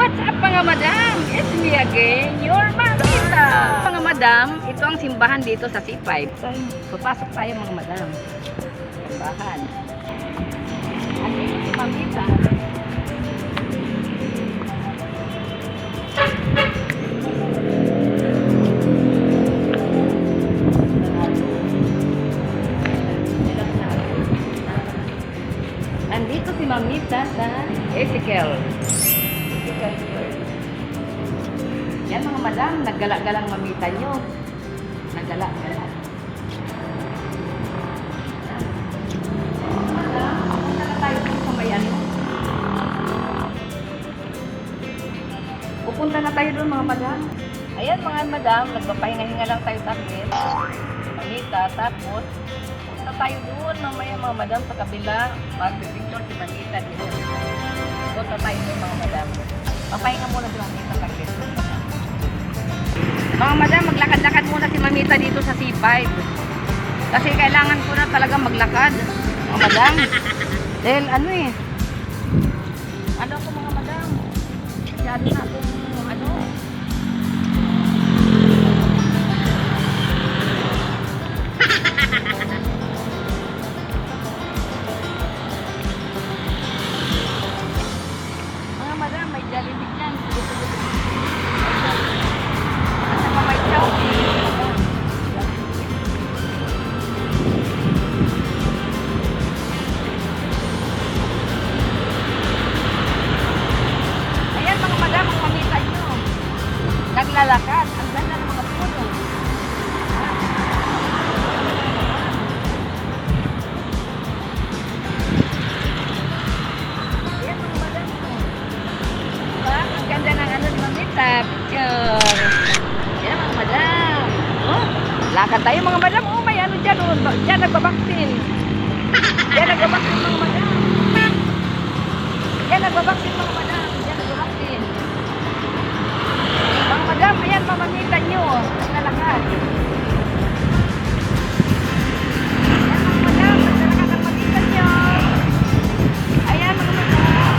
What's up mga madam? It's me again, your mamita. Mga madam, ito ang simbahan dito sa C5. Papasok tayo mga madam. Simbahan. At dito si mamita. Nandito si mamita sa Ezekiel. Yan mga madam, naggala-galang mamita nyo. Naggala-gala. Madam, punta na tayo sa may ano. Pupunta na tayo doon mga madam. Ayan mga madam, nagpapahinga-hinga lang tayo sa akin. Mamita, tapos punta tayo doon mamaya mga madam sa kabila. Mag-picture si mamita doon. Punta tayo doon mga madam. Papahinga muna si mamita sa akin. Mga madam, maglakad-lakad muna si mamita dito sa C5. Kasi kailangan ko na talaga maglakad. Mga madam. Dahil ano eh. Ano ako mga madam? Masyado na akong ano. Mga madam, may Jollibee dyan. Naglalakad. Ang ganda ng mga puno. Ayan mga madam. Diba? Ang ganda ng ano ni mamita. Picture. Ayan mga madam. Oh, lakad tayo mga madam. Oh, may ano dyan. Oh. Dyan nagbabaksin. Dyan nagbabaksin mga madam. Dyan nagbabaksin mga madam. Dyan nagbabaksin. Mga madam, ayan mamamita nyo. Naglalakad. Ayan mga madam, naglalakad ang mamita nyo. Ayan mga madam.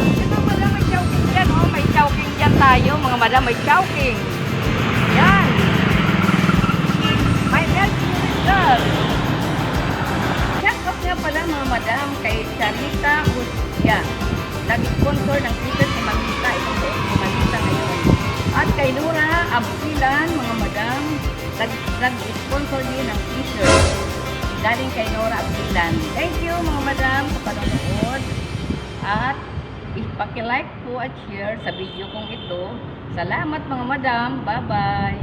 Ayan mga madam, may chowking dyan. Oh, may chowking dyan tayo. Mga madam, may chowking. Ayan. May milk sir. Shout out nga pala mga madam kay Charita Usya. Nag-sponsor ng t-shirt ni mamita. Itong buong ni mamita ngayon. At kay Nura Absilan, mga madam, nag-sponsor din ng t-shirt. Galing kay Nura Absilan. Thank you mga madam sa panonood. At ipaki-like po at share sa video kong ito. Salamat mga madam. Bye-bye.